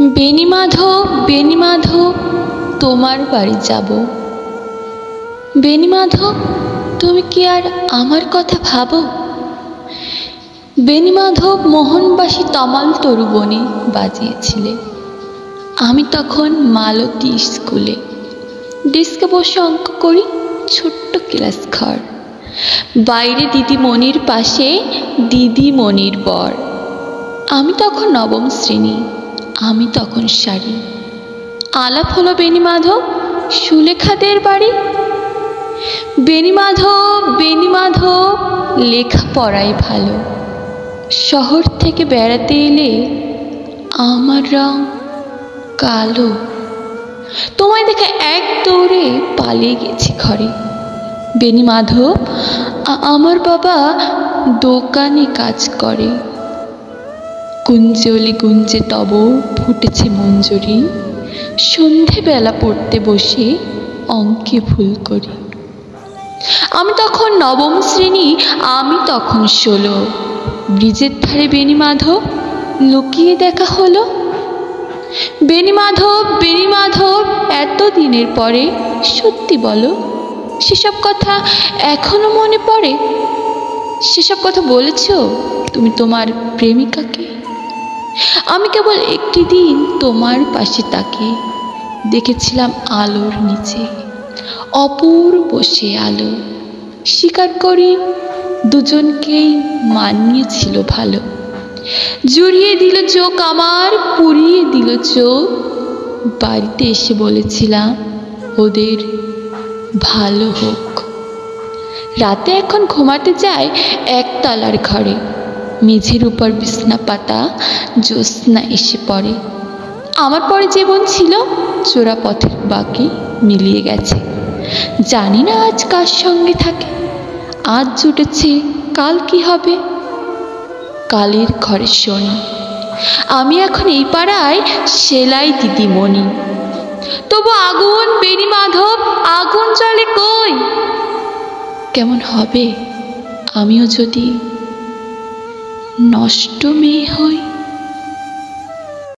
বেণীমাধব বেণীমাধব তোমার বাড়ি যাব। বেণীমাধব তুমি কি আর আমার কথা ভাবো? বেণীমাধব মোহনবাসী তমাল তরুবনে বাজিয়েছিলে। আমি তখন মালতী স্কুলে ডেস্কে বসে অঙ্ক করি, ছোট্ট ক্লাস ঘর। বাইরে দিদিমণির পাশে দিদিমণির বর। আমি তখন নবম শ্রেণী, আমি তখন শাড়ি। আলাপ হলো বেণীমাধব সুলেখাদের বাড়ি। বেণীমাধব বেণীমাধব লেখাপড়ায় ভালো। শহর থেকে বেড়াতে এলে আমার রং কালো। তোমায় দেখে এক দৌড়ে পালিয়ে গেছি ঘরে। বেণীমাধব আমার বাবা দোকানে কাজ করে। কুঞ্জলি কুঞ্জে তব ফুটেছে মঞ্জরি, সন্ধেবেলা পড়তে বসে অঙ্কে ভুল করি। আমি তখন নবম শ্রেণী, আমি তখন 16। ব্রিজের ধারে বেণীমাধব লুকিয়ে দেখা হলো। বেণীমাধব বেণীমাধব এত দিনের পরে সত্যি বলো, সেসব কথা এখনো মনে পড়ে? সেসব কথা বলেছ তুমি তোমার প্রেমিকাকে? আমি কেবল একটি দিন তোমার পাশে তাকে দেখেছিলাম আলোর নিচে, অপূর্ব সে আলো। স্বীকার করি দুজনকেই মানিয়েছিল ভালো। জুড়িয়ে দিল চোখ আমার, পুড়িয়ে দিল চোখ। বাড়িতে এসে বলেছিলাম ওদের ভালো হোক। রাতে এখন ঘুমাতে যায় একতলার ঘরে। মেঝের উপর বিছনা পাতা, জ্যোৎস্না এসে পড়ে। আমার পরে জীবন ছিল চোরা পথের বাকি মিলিয়ে গেছে। জানি না আজ কার সঙ্গে থাকে। আজ জুটেছে, কাল কি হবে? কালের ঘরে শোনি আমি এখন এই পাড়ায় সেলাই দিদিমণি। তবু আগুন বেণীমাধব আগুন জ্বলে কই? কেমন হবে আমিও যদি নষ্ট মেয়ে হই?